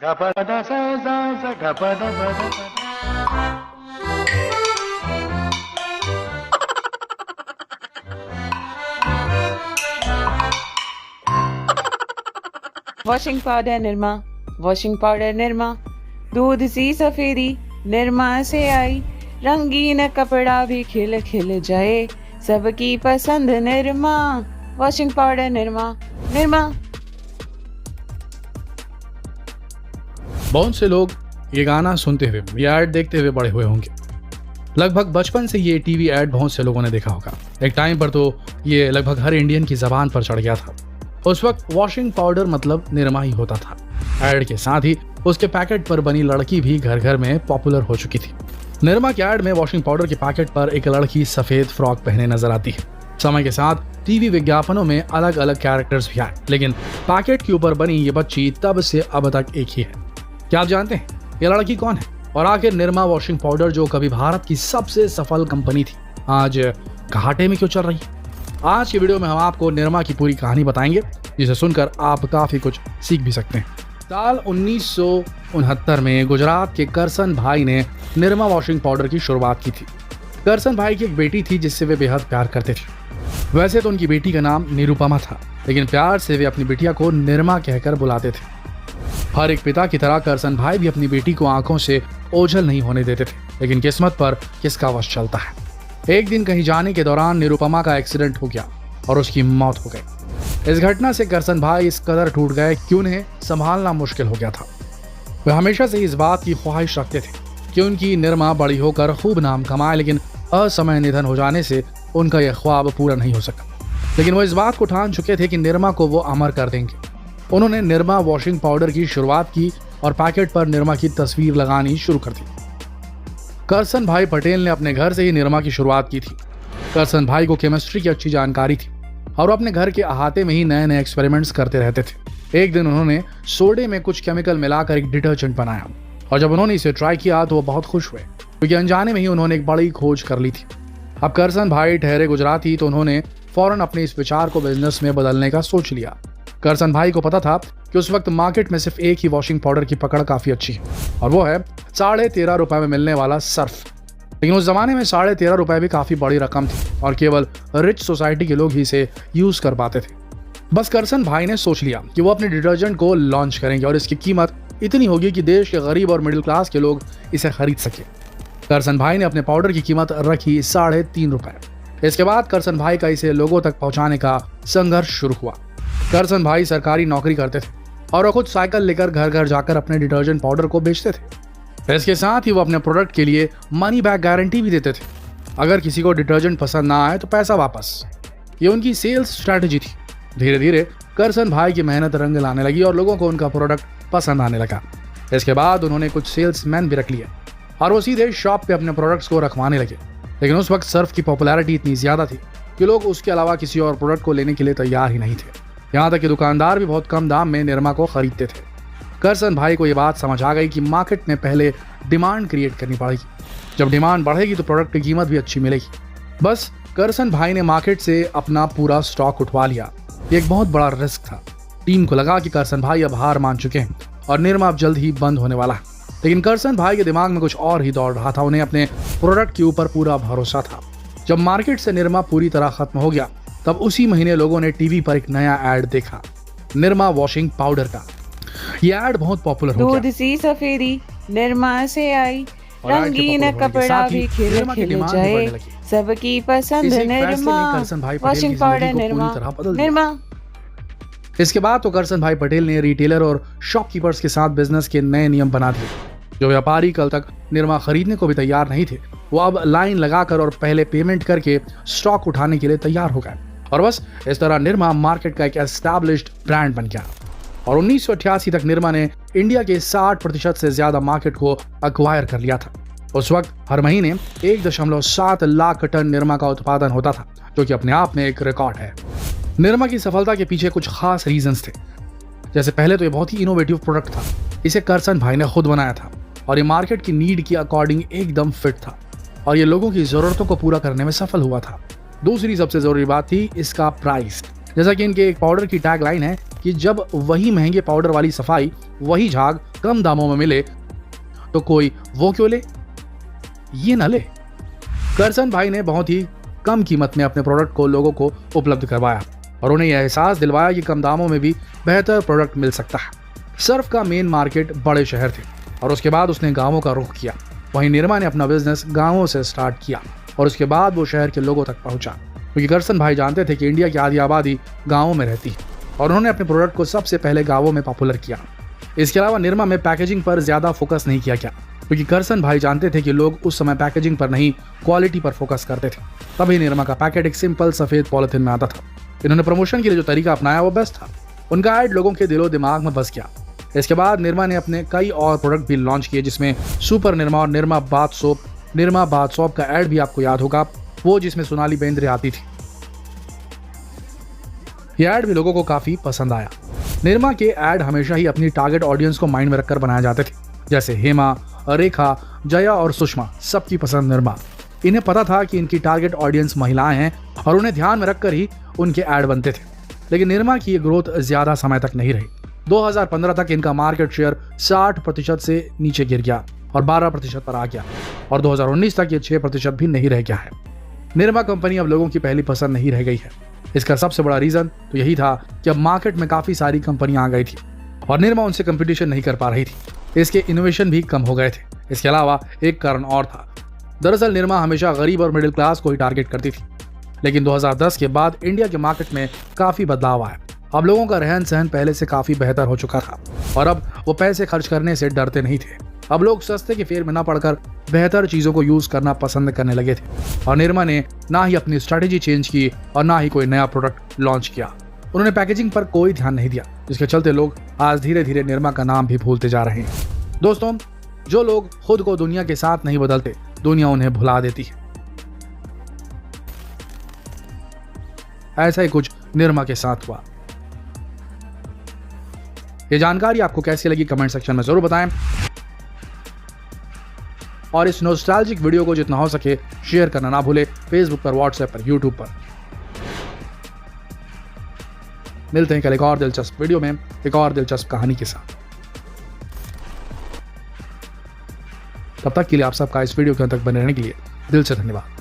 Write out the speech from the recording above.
Washing powder Nirma, washing powder Nirma, दूध सी सफेदी निरमा से आई, रंगीन कपड़ा भी खिल खिल जाए, सबकी पसंद निरमा, वॉशिंग पाउडर निरमा, निरमा। बहुत से लोग ये गाना सुनते हुए, ये ऐड देखते हुए बड़े हुए होंगे। लगभग बचपन से ये टीवी ऐड बहुत से लोगों ने देखा होगा। एक टाइम पर तो ये लगभग हर इंडियन की जबान पर चढ़ गया था। उस वक्त वॉशिंग पाउडर मतलब निरमा ही होता था। ऐड के साथ ही उसके पैकेट पर बनी लड़की भी घर घर में पॉपुलर हो चुकी थी। निरमा के ऐड में वॉशिंग पाउडर के पैकेट पर एक लड़की सफेद फ्रॉक पहने नजर आती है। समय के साथ टीवी विज्ञापनों में अलग अलग कैरेक्टर्स भी आए, लेकिन पैकेट के ऊपर बनी ये बच्ची तब से अब तक एक ही है। क्या आप जानते हैं ये लड़की कौन है? और आखिर निरमा वॉशिंग पाउडर जो कभी भारत की सबसे सफल कंपनी थी, आज घाटे में क्यों चल रही है? आज की वीडियो में हम आपको निरमा की पूरी कहानी बताएंगे, जिसे सुनकर आप काफी कुछ सीख भी सकते हैं। साल 1969 में गुजरात के करसन भाई ने निरमा वॉशिंग पाउडर की शुरुआत की थी। करसन भाई की एक बेटी थी जिससे वे बेहद प्यार करते थे। वैसे तो उनकी बेटी का नाम निरुपमा था, लेकिन प्यार से वे अपनी बिटिया को निरमा कहकर बुलाते थे। हर एक पिता की तरह करसन भाई भी अपनी बेटी को आंखों से ओझल नहीं होने देते थे, लेकिन किस्मत पर किसका वश चलता है। एक दिन कहीं जाने के दौरान निरुपमा का एक्सीडेंट हो गया और उसकी मौत हो गई। इस घटना से करसन भाई इस कदर टूट गए कि उन्हें संभालना मुश्किल हो गया था। वे हमेशा से इस बात की ख्वाहिश रखते थे कि उनकी निरमा बड़ी होकर खूब नाम कमाए, लेकिन असमय निधन हो जाने से उनका यह ख्वाब पूरा नहीं हो सका। लेकिन वो इस बात को ठान चुके थे कि निरमा को वो अमर कर देंगे। उन्होंने निरमा वॉशिंग पाउडर की शुरुआत की और पैकेट पर निरमा की तस्वीर लगानी शुरू कर दी। करसन भाई पटेल ने अपने घर से ही निरमा की शुरुआत की थी। करसन भाई को केमिस्ट्री की अच्छी जानकारी थी और अपने घर के अहाते में ही नए नए एक्सपेरिमेंट्स करते रहते थे। एक दिन उन्होंने सोडे में कुछ केमिकल मिलाकर एक डिटर्जेंट बनाया और जब उन्होंने इसे ट्राई किया तो वो बहुत खुश हुए, क्योंकि अनजाने में ही उन्होंने एक बड़ी खोज कर ली थी। अब करसन भाई ठहरे गुजराती, तो उन्होंने फौरन अपने इस विचार को बिजनेस में बदलने का सोच लिया। करसन भाई को पता था कि उस वक्त मार्केट में सिर्फ एक ही वॉशिंग पाउडर की पकड़ काफी अच्छी है, और वो है 13.5 रुपए में मिलने वाला सर्फ। लेकिन उस जमाने में 13.5 रुपए भी काफी बड़ी रकम थी और केवल रिच सोसाइटी के लोग ही इसे यूज कर पाते थे। बस करसन भाई ने सोच लिया कि वो अपने डिटर्जेंट को लॉन्च करेंगे और इसकी कीमत इतनी होगी कि देश के गरीब और मिडिल क्लास के लोग इसे खरीद सके। करसन भाई ने अपने पाउडर की कीमत रखी 3.5 रुपए। इसके बाद करसन भाई का इसे लोगों तक पहुंचाने का संघर्ष शुरू हुआ। करसन भाई सरकारी नौकरी करते थे और वो खुद साइकिल लेकर घर घर जाकर अपने डिटर्जेंट पाउडर को बेचते थे। इसके साथ ही वो अपने प्रोडक्ट के लिए मनी बैक गारंटी भी देते थे। अगर किसी को डिटर्जेंट पसंद ना आए तो पैसा वापस। ये उनकी सेल्स स्ट्रैटेजी थी। धीरे धीरे करसन भाई की मेहनत रंग लाने लगी और लोगों को उनका प्रोडक्ट पसंद आने लगा। इसके बाद उन्होंने कुछ सेल्समैन भी रख लिए और वो सीधे शॉप पे अपने प्रोडक्ट्स को रखवाने लगे। लेकिन उस वक्त सर्फ की पॉपुलैरिटी इतनी ज्यादा थी कि लोग उसके अलावा किसी और प्रोडक्ट को लेने के लिए तैयार ही नहीं थे। यहाँ तक कि दुकानदार भी बहुत कम दाम में निरमा को खरीदते थे। करसन भाई को ये बात समझ आ गई कि मार्केट में पहले डिमांड क्रिएट करनी पड़ेगी। जब डिमांड बढ़ेगी तो प्रोडक्ट की कीमत भी अच्छी मिलेगी। बस करसन भाई ने मार्केट से अपना पूरा स्टॉक उठवा लिया। ये एक बहुत बड़ा रिस्क था। टीम को लगा कि करसन भाई अब हार मान चुके हैं और निरमा अब जल्द ही बंद होने वाला है। लेकिन करसन भाई के दिमाग में कुछ और ही दौड़ रहा था। उन्हें अपने प्रोडक्ट के ऊपर पूरा भरोसा था। जब मार्केट से निरमा पूरी तरह खत्म हो गया, तब उसी महीने लोगों ने टीवी पर एक नया ऐड देखा, निरमा वॉशिंग पाउडर का। ये ऐड बहुत पॉपुलर हो गया। दूध सी सफेदी निरमा से आई, रंगीन कपड़ा भी खिल खिल जाए, सबकी पसंद निरमा, वॉशिंग पाउडर निरमा, निरमा। इसके बाद तो करसन भाई पटेल ने रिटेलर और शॉपकीपर्स के साथ बिजनेस के नए नियम बना दिए। जो व्यापारी कल तक निरमा खरीदने को भी तैयार नहीं थे, वो अब लाइन लगाकर और पहले पेमेंट करके स्टॉक उठाने के लिए तैयार हो गए। और बस इस तरह निरमा मार्केट का एक एस्टैब्लिश्ड ब्रांड बन गया। और 1988 तक निरमा ने इंडिया के 60% से ज्यादा मार्केट को अक्वायर कर लिया था। उस वक्त हर महीने 1.7 लाख टन निरमा का उत्पादन होता था, जो कि अपने आप में एक रिकॉर्ड है। निरमा की सफलता के पीछे कुछ खास रीजंस थे। जैसे पहले तो ये बहुत ही इनोवेटिव प्रोडक्ट था। इसे करसन भाई ने खुद बनाया था और ये मार्केट की नीड के अकॉर्डिंग एकदम फिट था और ये लोगों की जरूरतों को पूरा करने में सफल हुआ था। दूसरी सबसे जरूरी बात थी इसका प्राइस। जैसा कि इनके एक पाउडर की टैग लाइन है, कि जब वही महंगे पाउडर वाली सफाई, वही झाग कम दामों में मिले तो कोई वो क्यों ले, ये ना ले। करसन भाई ने बहुत ही कम कीमत में अपने प्रोडक्ट को लोगों को उपलब्ध करवाया और उन्हें यह एहसास दिलवाया कि कम दामों में भी बेहतर प्रोडक्ट मिल सकता है। सर्फ का मेन मार्केट बड़े शहर थे और उसके बाद उसने गांवों का रुख किया। वहीं निरमा ने अपना बिजनेस गांवों से स्टार्ट किया और उसके बाद वो शहर के लोगों तक पहुंचा, क्योंकि करसन भाई जानते थे कि इंडिया की आधी आबादी गाँवों में रहती है और उन्होंने अपने प्रोडक्ट को सबसे पहले गाँवों में पॉपुलर किया। इसके अलावा निरमा में पैकेजिंग पर ज्यादा फोकस नहीं किया गया, क्योंकि करसन भाई जानते थे कि लोग उस समय पैकेजिंग पर नहीं क्वालिटी पर फोकस करते थे। तभी निरमा का पैकेट एक सिंपल सफेद पॉलिथीन में आता था। इन्होंने प्रमोशन के लिए जो तरीका अपनाया वो बेस्ट था। उनका एड लोगों के दिलो दिमाग में बस गया। इसके बाद निरमा ने अपने कई और प्रोडक्ट भी लॉन्च किए, जिसमें सुपर निरमा और Nirma bath soap. Nirma bath soap का एड भी आपको याद होगा, वो जिसमें सोनाली बेंद्रे आती थी। यह एड भी लोगों को काफी पसंद आया। निरमा के एड हमेशा ही अपनी टारगेट ऑडियंस को माइंड में रखकर बनाए जाते थे, जैसे हेमा, रेखा, जया और सुषमा, सबकी पसंद निरमा। इन्हें पता था कि इनकी टारगेट ऑडियंस महिलाएं हैं और उन्हें ध्यान में रखकर ही उनके ऐड बनते थे। लेकिन निरमा की ये ग्रोथ ज्यादा समय तक नहीं रही। 2015 तक इनका मार्केट शेयर 60% से नीचे गिर गया और 12% पर आ गया और 2019 तक ये 6% भी नहीं रह गया है। निरमा कंपनी अब लोगों की पहली पसंद नहीं रह गई है। इसका सबसे बड़ा रीजन तो यही था कि अब मार्केट में काफी सारी कंपनियां आ गई थी और निरमा उनसे कंपटीशन नहीं कर पा रही थी। इसके इनोवेशन भी कम हो गए थे। इसके अलावा एक कारण और था। दरअसल निरमा हमेशा गरीब और मिडिल क्लास को ही टारगेट करती थी, लेकिन 2010 के बाद इंडिया के मार्केट में काफी बदलाव आया। अब लोगों का रहन सहन पहले से काफी बेहतर हो चुका था और अब वो पैसे खर्च करने से डरते नहीं थे। अब लोग सस्ते के फेर में न पड़कर बेहतर चीजों को यूज करना पसंद करने लगे थे और निरमा ने ना ही अपनी स्ट्रेटेजी चेंज की और ना ही कोई नया प्रोडक्ट लॉन्च किया। उन्होंने पैकेजिंग पर कोई ध्यान नहीं दिया, जिसके चलते लोग आज धीरे धीरे निरमा का नाम भी भूलते जा रहे हैं। दोस्तों, जो लोग खुद को दुनिया के साथ नहीं बदलते, दुनिया उन्हें भुला देती है। ऐसा ही कुछ निरमा के साथ हुआ। ये जानकारी आपको कैसी लगी कमेंट सेक्शन में जरूर बताएं और इस नॉस्टैल्जिक वीडियो को जितना हो सके शेयर करना ना भूले, फेसबुक पर, व्हाट्सएप पर, यूट्यूब पर। मिलते हैं कल एक और दिलचस्प वीडियो में एक और दिलचस्प कहानी के साथ। तब तक के लिए आप सबका इस वीडियो के अंत तक बने रहने के लिए दिल से धन्यवाद।